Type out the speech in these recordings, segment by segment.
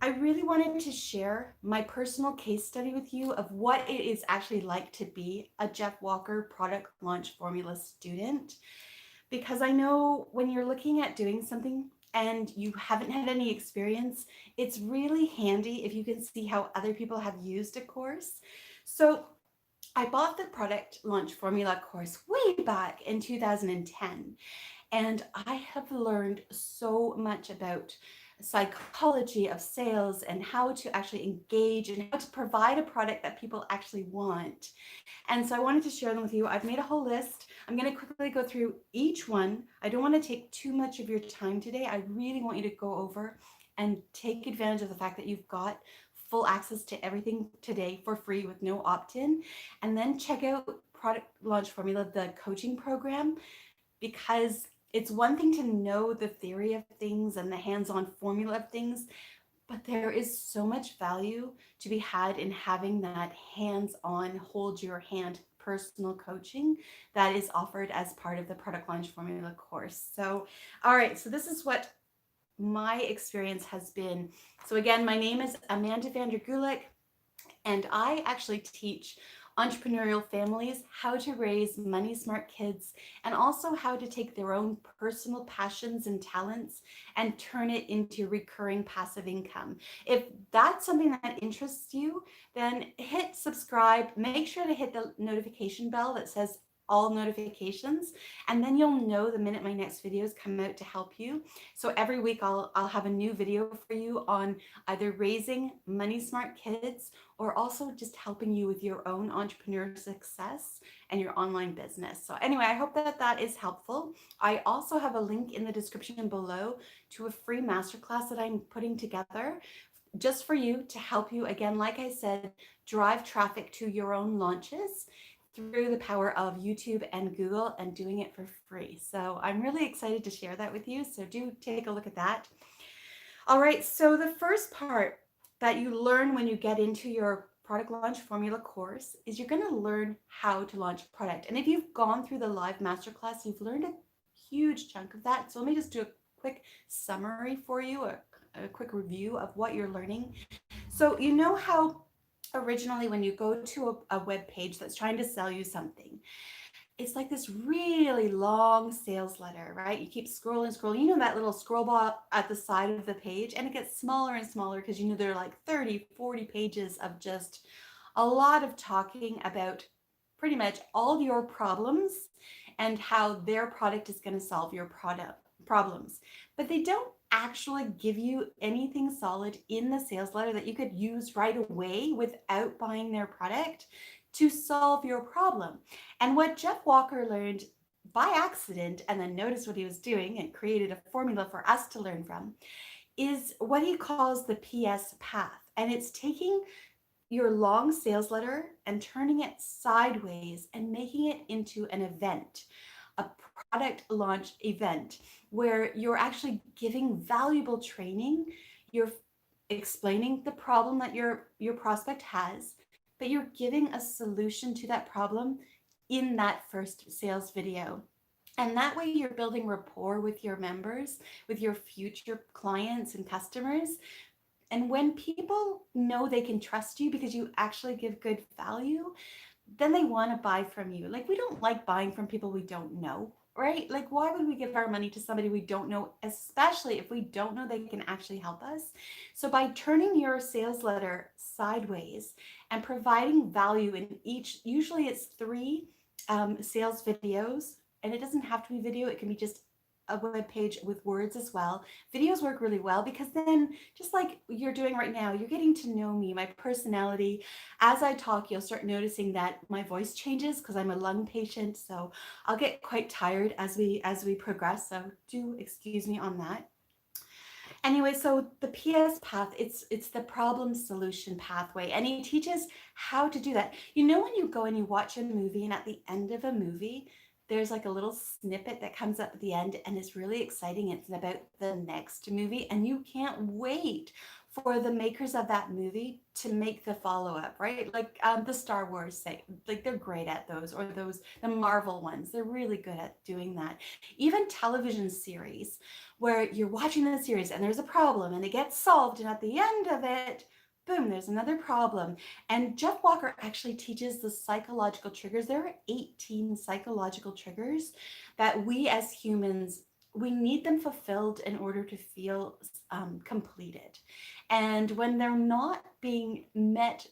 I really wanted to share my personal case study with you of what it is actually like to be a Jeff Walker product launch formula student. Because I know when you're looking at doing something and you haven't had any experience, it's really handy if you can see how other people have used a course. So I bought the product launch formula course way back in 2010. And I have learned so much about psychology of sales and how to actually engage and how to provide a product that people actually want. And so I wanted to share them with you. I've made a whole list. I'm going to quickly go through each one. I don't want to take too much of your time today. I really want you to go over and take advantage of the fact that you've got full access to everything today for free with no opt-in. And then check out Product Launch Formula, the coaching program, because it's one thing to know the theory of things and the hands-on formula of things, but there is so much value to be had in having that hands-on, hold your hand personal coaching that is offered as part of the Product Launch Formula course. So, all right, so this is what my experience has been. So again, my name is Amanda Vander Gulick, and I actually teach entrepreneurial families how to raise money smart kids and also how to take their own personal passions and talents and turn it into recurring passive income. If that's something that interests you, then hit subscribe. Make sure to hit the notification bell that says all notifications, and then you'll know the minute my next videos come out to help you. So every week I'll have a new video for you on either raising money smart kids or also just helping you with your own entrepreneur success and your online business. So anyway, I hope that that is helpful. I also have a link in the description below to a free masterclass that I'm putting together just for you to help you, again, like I said, drive traffic to your own launches through the power of YouTube and Google, and doing it for free. So I'm really excited to share that with you. So do take a look at that. All right, so the first part that you learn when you get into your product launch formula course is you're going to learn how to launch a product. And if you've gone through the live masterclass, you've learned a huge chunk of that. So let me just do a quick summary for you, a quick review of what you're learning. So you know how originally when you go to a web page that's trying to sell you something, it's like this really long sales letter, right? You keep scrolling, scrolling. You know that little scroll bar at the side of the page, and it gets smaller and smaller because you know there are like 30, 40 pages of just a lot of talking about pretty much all your problems and how their product is going to solve your product problems. But they don't actually give you anything solid in the sales letter that you could use right away without buying their product to solve your problem. And what Jeff Walker learned by accident, and then noticed what he was doing and created a formula for us to learn from, is what he calls the PS path. And it's taking your long sales letter and turning it sideways and making it into an event, a product launch event where you're actually giving valuable training, you're explaining the problem that your prospect has, but you're giving a solution to that problem in that first sales video. And that way you're building rapport with your members, with your future clients and customers. And when people know they can trust you because you actually give good value, then they want to buy from you. Like, we don't like buying from people we don't know, right? Like, why would we give our money to somebody we don't know, especially if we don't know they can actually help us? So by turning your sales letter sideways and providing value in each, usually it's 3 sales videos, and it doesn't have to be video, it can be just a web page with words as well. Videos work really well because then, just like you're doing right now, you're getting to know me, my personality. As I talk, you'll start noticing that my voice changes because I'm a lung patient, so I'll get quite tired as we progress, so do excuse me on that. Anyway, so the PS path, it's the problem solution pathway, and he teaches how to do that. You know, when you go and you watch a movie, and at the end of a movie, there's like a little snippet that comes up at the end and it's really exciting. It's about the next movie, and you can't wait for the makers of that movie to make the follow-up, right? Like the Star Wars, say, like they're great at those, or those, the Marvel ones, they're really good at doing that. Even television series, where you're watching the series and there's a problem and it gets solved, and at the end of it, boom, there's another problem. And Jeff Walker actually teaches the psychological triggers. There are 18 psychological triggers that we as humans, we need them fulfilled in order to feel completed. And when they're not being met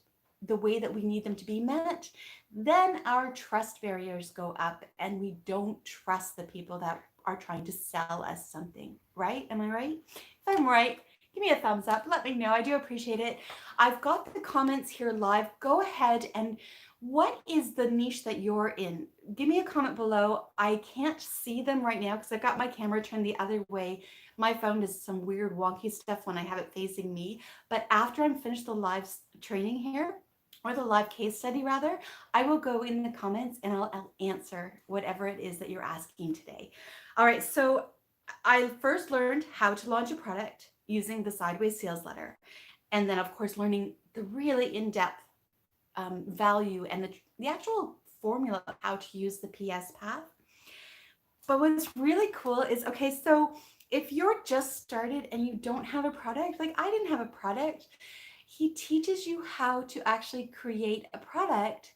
the way that we need them to be met, then our trust barriers go up and we don't trust the people that are trying to sell us something, right? Am I right? If I'm right, give me a thumbs up. Let me know. I do appreciate it. I've got the comments here live. Go ahead and what is the niche that you're in? Give me a comment below. I can't see them right now because I've got my camera turned the other way. My phone does some weird wonky stuff when I have it facing me. But after I'm finished the live training here, or the live case study rather, I will go in the comments and I'll answer whatever it is that you're asking today. All right, so I first learned how to launch a product using the sideways sales letter. And then of course, learning the really in-depth value and the actual formula of how to use the PS path. But what's really cool is, okay, so if you're just started and you don't have a product, like I didn't have a product, he teaches you how to actually create a product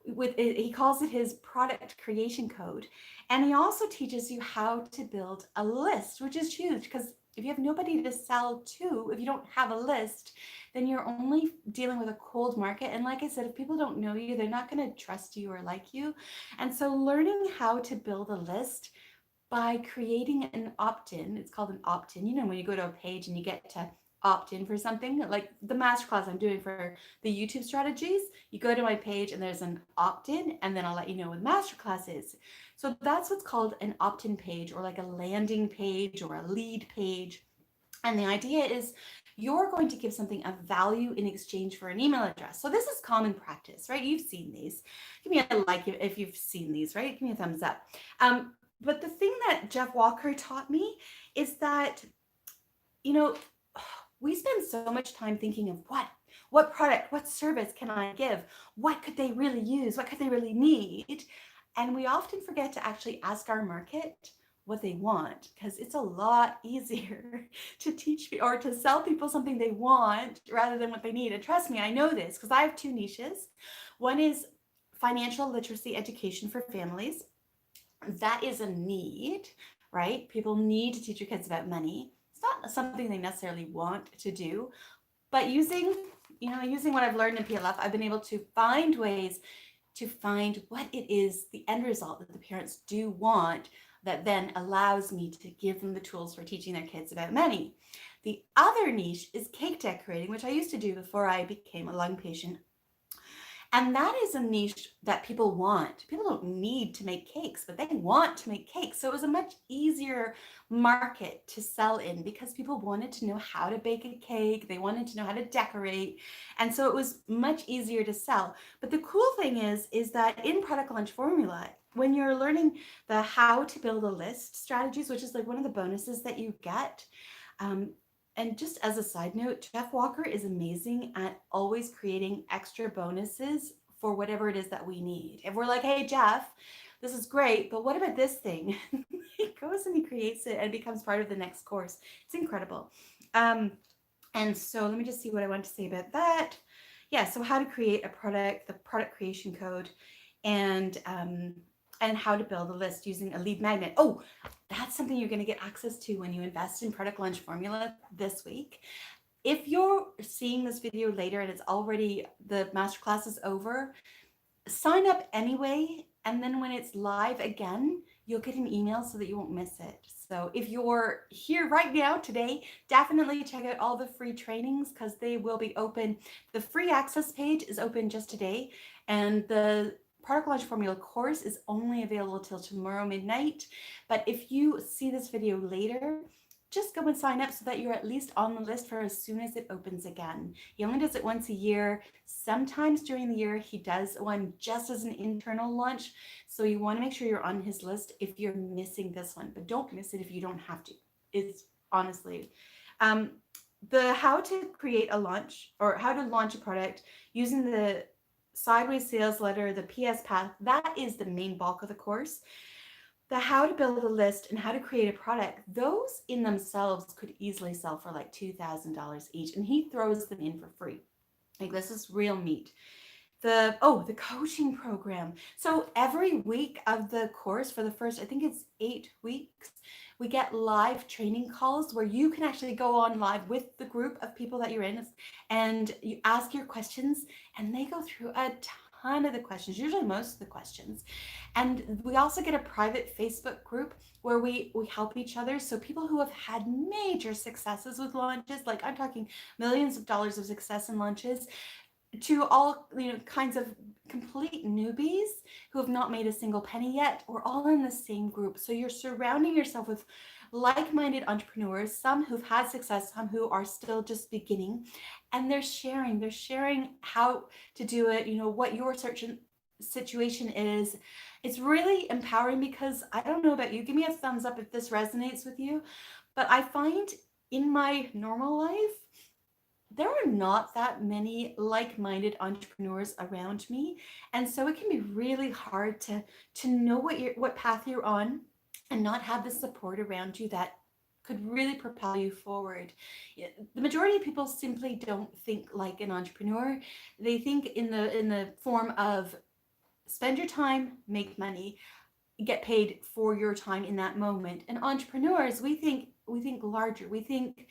with it. He calls it his product creation code. And he also teaches you how to build a list, which is huge because if you have nobody to sell to, if you don't have a list, then you're only dealing with a cold market. And like I said, if people don't know you, they're not going to trust you or like you. And so learning how to build a list by creating an opt-in, it's called an opt-in. You know, when you go to a page and you get to opt in for something, like the masterclass I'm doing for the YouTube strategies, you go to my page and there's an opt-in, and then I'll let you know what the masterclass is. So that's what's called an opt-in page, or like a landing page or a lead page. And the idea is you're going to give something of value in exchange for an email address. So this is common practice, right? You've seen these. Give me a like if you've seen these, right? Give me a thumbs up. But the thing that Jeff Walker taught me is that, you know, we spend so much time thinking of what product, what service can I give? What could they really use? What could they really need? And we often forget to actually ask our market what they want, because it's a lot easier to teach or to sell people something they want rather than what they need. And trust me, I know this because I have two niches. One is financial literacy education for families. That is a need, right? People need to teach your kids about money. It's not something they necessarily want to do, but using what I've learned in PLF, I've been able to find ways to find what it is, the end result that the parents do want, that then allows me to give them the tools for teaching their kids about money. The other niche is cake decorating, which I used to do before I became a lung patient. And that is a niche that people want. People don't need to make cakes, but they want to make cakes. So it was a much easier market to sell in because people wanted to know how to bake a cake. They wanted to know how to decorate. And so it was much easier to sell. But the cool thing is that in Product Launch Formula, when you're learning the how to build a list strategies, which is like one of the bonuses that you get, and just as a side note, Jeff Walker is amazing at always creating extra bonuses for whatever it is that we need. If we're like, hey, Jeff, this is great, but what about this thing? He goes and he creates it and becomes part of the next course. It's incredible. And so let me just see what I want to say about that. Yeah, so how to create a product, the product creation code, and how to build a list using a lead magnet. Oh, that's something you're going to get access to when you invest in Product Launch Formula this week. If you're seeing this video later and it's already, the masterclass is over, sign up anyway. And then when it's live again, you'll get an email so that you won't miss it. So if you're here right now today, definitely check out all the free trainings because they will be open. The free access page is open just today, and the Product Launch Formula course is only available till tomorrow midnight. But if you see this video later, just go and sign up so that you're at least on the list for as soon as it opens again. He only does it once a year. Sometimes during the year, he does one just as an internal launch. So you want to make sure you're on his list if you're missing this one, but don't miss it if you don't have to. It's honestly, the how to create a launch or how to launch a product using the sideways sales letter, the PS path, that is the main bulk of the course. the how to build a list and how to create a product, those in themselves could easily sell for like $2,000 each. And he throws them in for free. Like, this is real meat. The coaching program. So every week of the course for the first, I think it's 8 weeks, we get live training calls where you can actually go on live with the group of people that you're in, and you ask your questions, and they go through a ton of the questions, usually most of the questions. And we also get a private Facebook group where we help each other. So people who have had major successes with launches, like I'm talking millions of dollars of success in launches, to all, kinds of complete newbies who have not made a single penny yet. We're all in the same group. So you're surrounding yourself with like-minded entrepreneurs, some who've had success, some who are still just beginning, and they're sharing how to do it, what your search situation is. It's really empowering, because I don't know about you, give me a thumbs up if this resonates with you, but I find in my normal life there are not that many like-minded entrepreneurs around me, and so it can be really hard to know what path you're on and not have the support around you that could really propel you forward. The majority of people simply don't think like an entrepreneur. They think in the form of spend your time, make money, get paid for your time in that moment. And entrepreneurs, we think larger. We think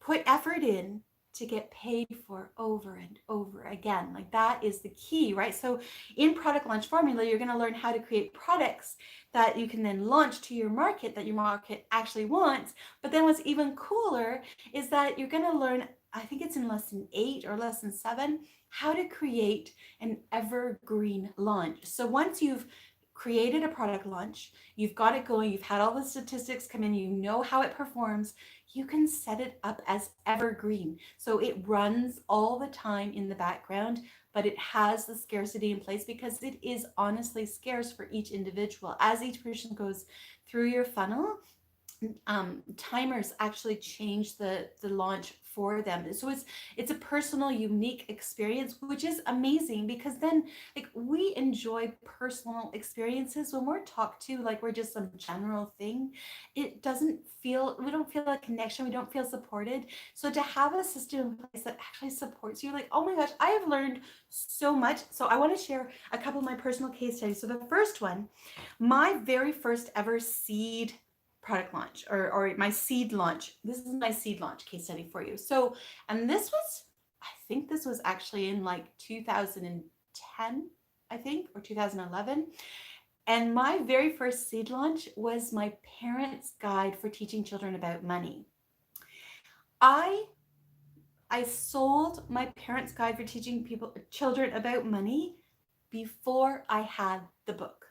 put effort in to get paid for over and over again. Like, that is the key, right? So in product launch formula, you're going to learn how to create products that you can then launch to your market, that your market actually wants. But then what's even cooler is that you're going to learn, I think it's in lesson 8 or lesson 7, how to create an evergreen launch. So once you've created a product launch, you've got it going, you've had all the statistics come in, you know how it performs, you can set it up as evergreen. So it runs all the time in the background, but it has the scarcity in place because it is honestly scarce for each individual. As each person goes through your funnel, timers actually change the launch for them. So it's a personal, unique experience, which is amazing, because then, like, we enjoy personal experiences when we're talked to like we're just some general thing. We don't feel a connection, we don't feel supported. So to have a system in place that actually supports you, like, oh my gosh, I have learned so much. So I want to share a couple of my personal case studies. So the first one, my very first ever seed product launch, or my seed launch. This is my seed launch case study for you. So, and I think this was actually in like 2010, I think, or 2011. And my very first seed launch was my parents' guide for teaching children about money. I sold my parents' guide for teaching children about money before I had the book.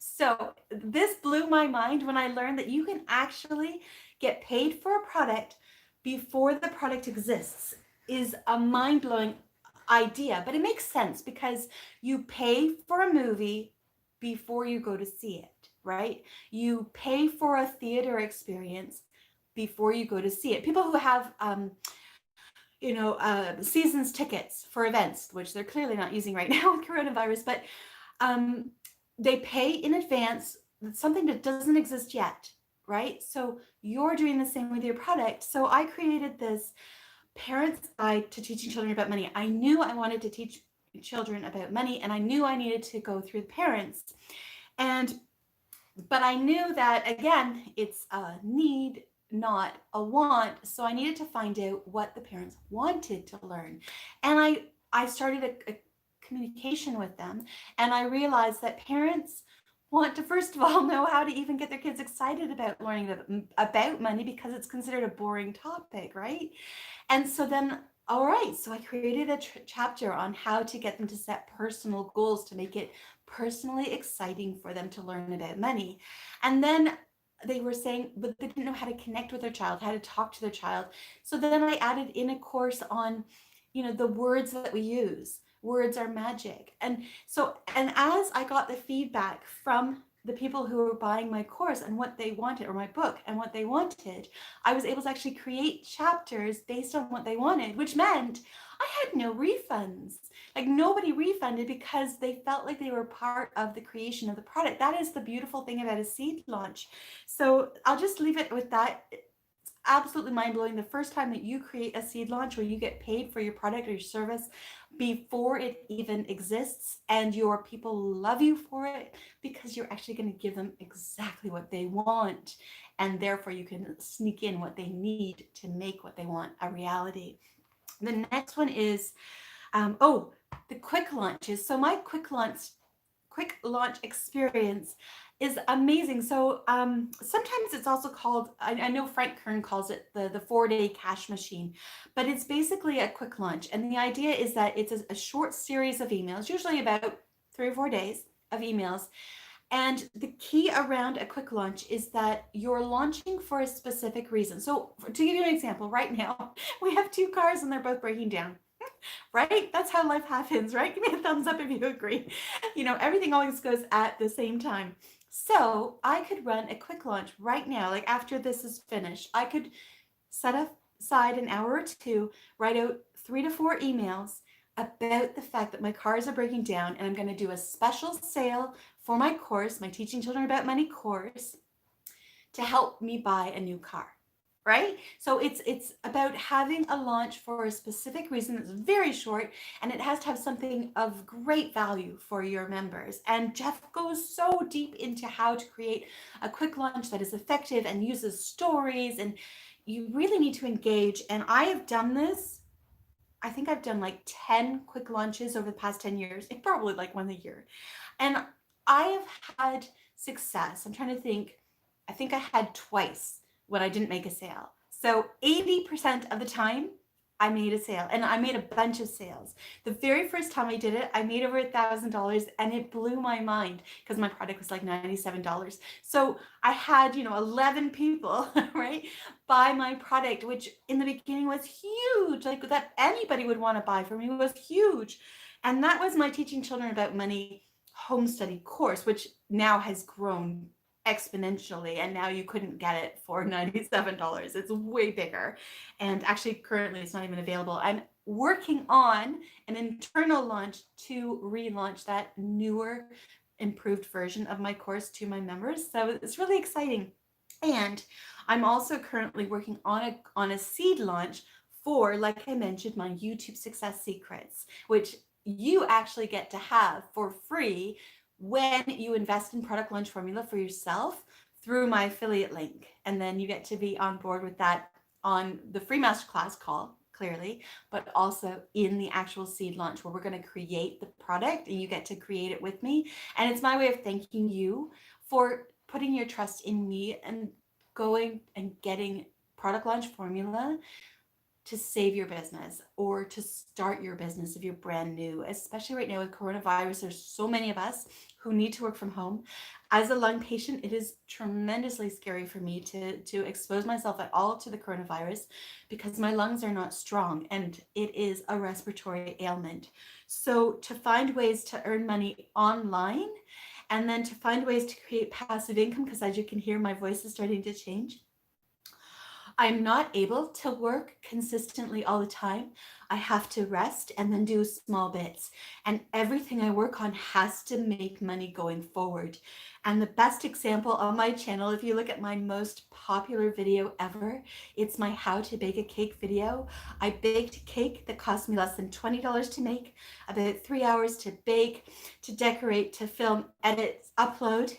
So this blew my mind when I learned that you can actually get paid for a product before the product exists. Is a mind-blowing idea, but it makes sense because you pay for a movie before you go to see it, right? You pay for a theater experience before you go to see it. People who have seasons tickets for events, which they're clearly not using right now with coronavirus, but they pay in advance something that doesn't exist yet, right? So you're doing the same with your product. So I created this parents' guide to teaching children about money. I knew I wanted to teach children about money, and I knew I needed to go through the parents. But I knew that, again, it's a need, not a want. So I needed to find out what the parents wanted to learn. And I started a communication with them, and I realized that parents want to, first of all, know how to even get their kids excited about learning about money, because it's considered a boring topic, right? And so then, all right, so I created a chapter on how to get them to set personal goals to make it personally exciting for them to learn about money. And then they were saying, but they didn't know how to connect with their child, how to talk to their child. So then I added in a course on, the words that we use. Words are magic. And as I got the feedback from the people who were buying my course and what they wanted, or my book and what they wanted, I was able to actually create chapters based on what they wanted, which meant I had no refunds. Like nobody refunded because they felt like they were part of the creation of the product. That is the beautiful thing about a seed launch. So I'll just leave it with that. Absolutely mind-blowing. The first time that you create a seed launch where you get paid for your product or your service before it even exists, and your people love you for it because you're actually going to give them exactly what they want, and therefore you can sneak in what they need to make what they want a reality. The next one is the quick launches. So my quick launch experience is amazing. So sometimes it's also called, I know Frank Kern calls it the 4-day cash machine, but it's basically a quick launch. And the idea is that it's a short series of emails, usually about 3 or 4 days of emails. And the key around a quick launch is that you're launching for a specific reason. So to give you an example, right now we have 2 cars and they're both breaking down. Right? That's how life happens, right? Give me a thumbs up if you agree. Everything always goes at the same time. So I could run a quick launch right now, like after this is finished. I could set aside an hour or two, write out 3 to 4 emails about the fact that my cars are breaking down, and I'm going to do a special sale for my course, my Teaching Children About Money course, to help me buy a new car. Right? So it's about having a launch for a specific reason that's very short, and it has to have something of great value for your members. And Jeff goes so deep into how to create a quick launch that is effective and uses stories, and you really need to engage. And I have done this. I think I've done like 10 quick launches over the past 10 years, probably like one a year. And I have had success. I'm trying to think. I think I had twice when I didn't make a sale. So 80% of the time I made a sale, and I made a bunch of sales. The very first time I did it, I made over $1,000, and it blew my mind because my product was like $97. So I had, 11 people, right, buy my product, which in the beginning was huge. Like that anybody would want to buy from me was huge. And that was my Teaching Children About Money home study course, which now has grown exponentially, and now you couldn't get it for $97. It's way bigger, and actually currently it's not even available. I'm working on an internal launch to relaunch that newer, improved version of my course to my members, so it's really exciting. And I'm also currently working on a seed launch for, like I mentioned, my YouTube success secrets, which you actually get to have for free when you invest in product launch formula for yourself through my affiliate link. And then you get to be on board with that on the free masterclass call, clearly, but also in the actual seed launch where we're going to create the product and you get to create it with me. And it's my way of thanking you for putting your trust in me and going and getting product launch formula to save your business or to start your business if you're brand new. Especially right now with coronavirus, there's so many of us who need to work from home. As a lung patient, it is tremendously scary for me to expose myself at all to the coronavirus because my lungs are not strong and it is a respiratory ailment. So to find ways to earn money online and then to find ways to create passive income, because as you can hear, my voice is starting to change. I'm not able to work consistently all the time. I have to rest and then do small bits. And everything I work on has to make money going forward. And the best example on my channel, if you look at my most popular video ever, it's my how to bake a cake video. I baked a cake that cost me less than $20 to make, about 3 hours to bake, to decorate, to film, edit, upload.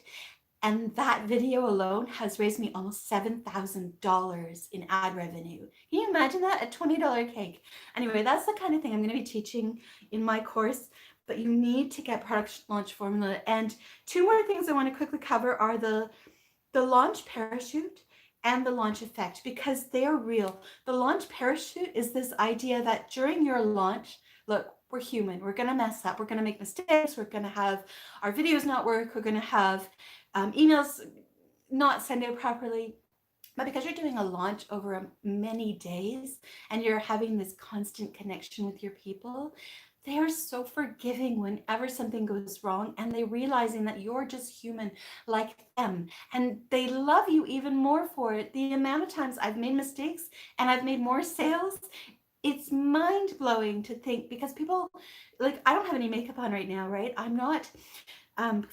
And that video alone has raised me almost $7,000 in ad revenue. Can you imagine that? A $20 cake. Anyway, that's the kind of thing I'm going to be teaching in my course, but you need to get product launch formula. And 2 more things I want to quickly cover are the launch parachute and the launch effect, because they are real. The launch parachute is this idea that during your launch, look, we're human. We're going to mess up. We're going to make mistakes. We're going to have our videos not work. We're going to have emails not send out properly. But because you're doing a launch over many days and you're having this constant connection with your people, they are so forgiving whenever something goes wrong, and they realizing that you're just human like them, and they love you even more for it. The amount of times I've made mistakes and I've made more sales, it's mind-blowing to think, because people, like, I don't have any makeup on right now, right? I'm not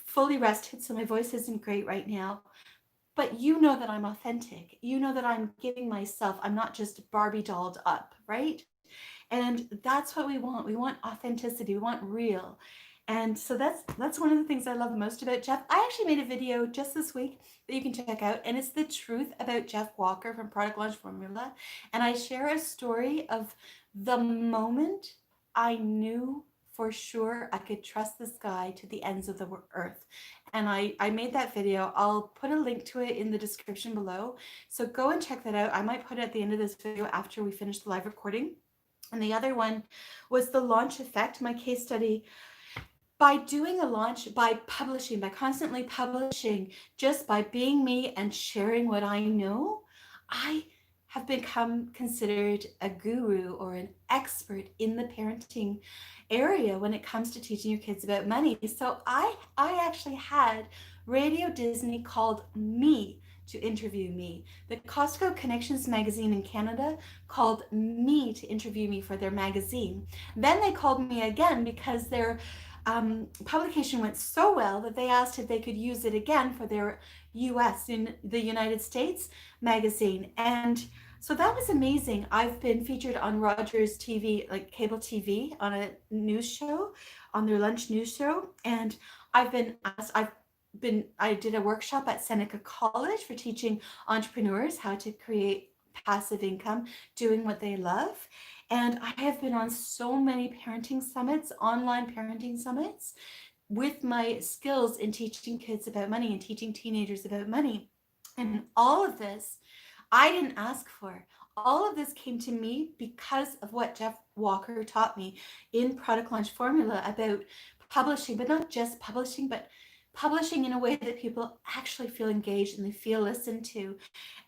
fully rested, so my voice isn't great right now. But you know that I'm authentic. You know that I'm giving myself, I'm not just Barbie dolled up, right? And that's what we want. We want authenticity. We want real. And so that's one of the things I love the most about Jeff. I actually made a video just this week that you can check out, and it's the truth about Jeff Walker from Product Launch Formula. And I share a story of the moment I knew for sure I could trust this guy to the ends of the earth. And I made that video. I'll put a link to it in the description below. So go and check that out. I might put it at the end of this video after we finish the live recording. And the other one was the launch effect, my case study. By doing a launch, by publishing, by constantly publishing, just by being me and sharing what I know, I have become considered a guru or an expert in the parenting area when it comes to teaching your kids about money. So I actually had Radio Disney called me to interview me. The Costco Connections magazine in Canada called me to interview me for their magazine. Then they called me again because their publication went so well that they asked if they could use it again for their US, in the United States magazine. And so that was amazing. I've been featured on Rogers TV, like cable TV, on a news show, on their lunch news show. And I've been asked, I did a workshop at Seneca College for teaching entrepreneurs how to create passive income doing what they love. And I have been on so many parenting summits, online parenting summits, with my skills in teaching kids about money and teaching teenagers about money. And all of this, I didn't ask for. All of this came to me because of what Jeff Walker taught me in Product Launch Formula about publishing, but not just publishing, but publishing in a way that people actually feel engaged and they feel listened to.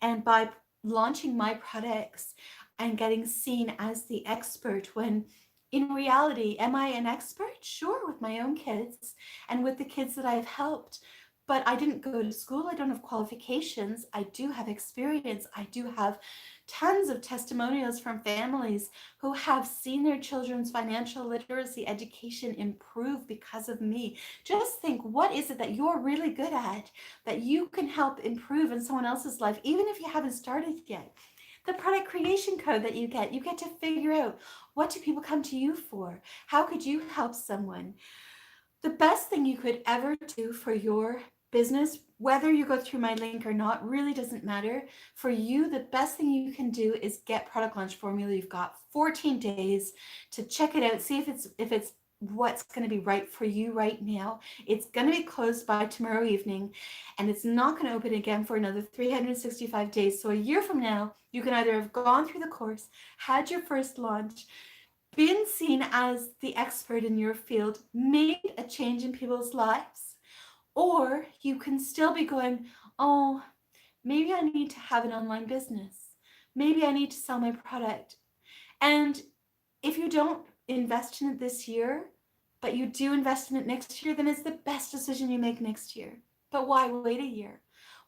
And by launching my products and getting seen as the expert, when in reality, am I an expert? Sure, with my own kids and with the kids that I've helped. But I didn't go to school. I don't have qualifications. I do have experience. I do have tons of testimonials from families who have seen their children's financial literacy education improve because of me. Just think, what is it that you're really good at that you can help improve in someone else's life, even if you haven't started yet? The product creation code that you get to figure out, what do people come to you for? How could you help someone? The best thing you could ever do for your business, whether you go through my link or not, really doesn't matter. For you, the best thing you can do is get Product Launch Formula. You've got 14 days to check it out, see if it's what's going to be right for you right now. It's going to be closed by tomorrow evening, and it's not going to open again for another 365 days. So a year from now, you can either have gone through the course, had your first launch, been seen as the expert in your field, made a change in people's lives, or you can still be going, oh, maybe I need to have an online business. Maybe I need to sell my product. And if you don't invest in it this year, but you do invest in it next year, then it's the best decision you make next year. But why wait a year?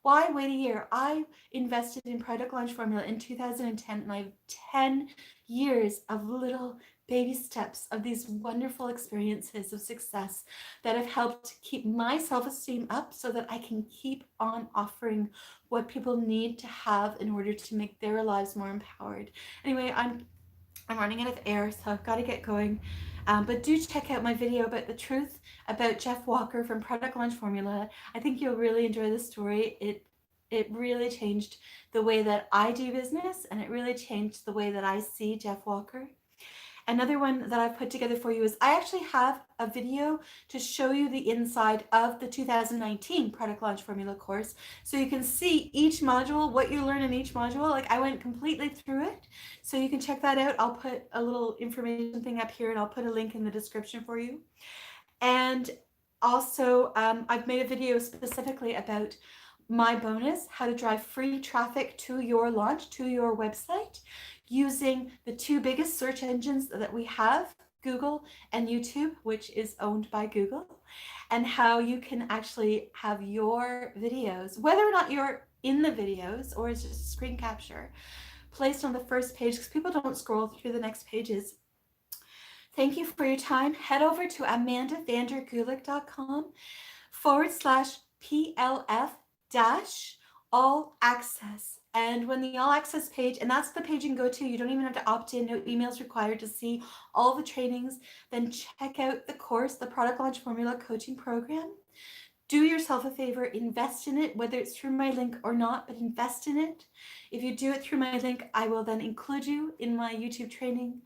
Why wait a year? I invested in Product Launch Formula in 2010, and I have 10 years of little baby steps of these wonderful experiences of success that have helped keep my self-esteem up so that I can keep on offering what people need to have in order to make their lives more empowered. Anyway, I'm running out of air, so I've got to get going. But do check out my video about the truth about Jeff Walker from Product Launch Formula. I think you'll really enjoy the story. It really changed the way that I do business, and it really changed the way that I see Jeff Walker. Another one that I've put together for you is I actually have a video to show you the inside of the 2019 Product Launch Formula course. So you can see each module, what you learn in each module. Like, I went completely through it. So you can check that out. I'll put a little information thing up here, and I'll put a link in the description for you. And also, I've made a video specifically about my bonus, how to drive free traffic to your launch, to your website, using the two biggest search engines that we have, Google and YouTube, which is owned by Google, and how you can actually have your videos, whether or not you're in the videos or it's just a screen capture, placed on the first page because people don't scroll through the next pages. Thank you for your time. Head over to amandavandergulik.com/PLF dash all access. And when the all access page, and that's the page you can go to, you don't even have to opt in, no emails required to see all the trainings, then check out the course, the Product Launch Formula Coaching Program. Do yourself a favor, invest in it, whether it's through my link or not, but invest in it. If you do it through my link, I will then include you in my YouTube training.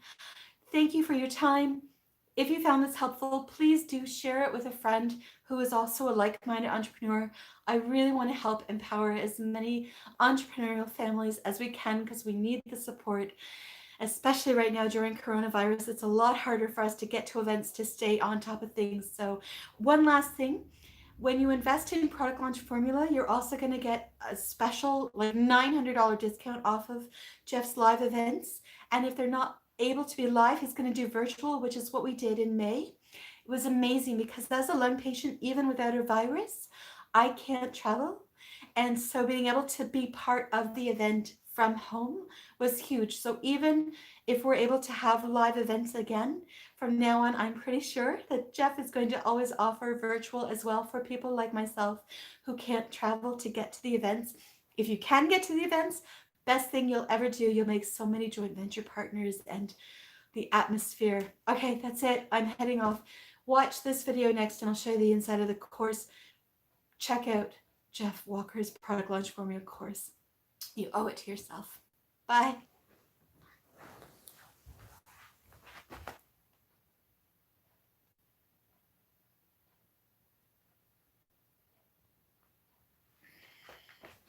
Thank you for your time. If you found this helpful, please do share it with a friend who is also a like-minded entrepreneur. I really want to help empower as many entrepreneurial families as we can because we need the support, especially right now during coronavirus. It's a lot harder for us to get to events to stay on top of things. So one last thing, when you invest in Product Launch Formula, you're also going to get a special like $900 discount off of Jeff's live events. And if they're not able to be live, he's going to do virtual, which is what we did in May. It was amazing because as a lung patient, even without a virus, I can't travel. And so being able to be part of the event from home was huge. So even if we're able to have live events again, from now on, I'm pretty sure that Jeff is going to always offer virtual as well for people like myself who can't travel to get to the events. If you can get to the events, best thing you'll ever do. You'll make so many joint venture partners and the atmosphere. Okay, that's it. I'm heading off. Watch this video next and I'll show you the inside of the course. Check out Jeff Walker's Product Launch Formula course. You owe it to yourself. Bye.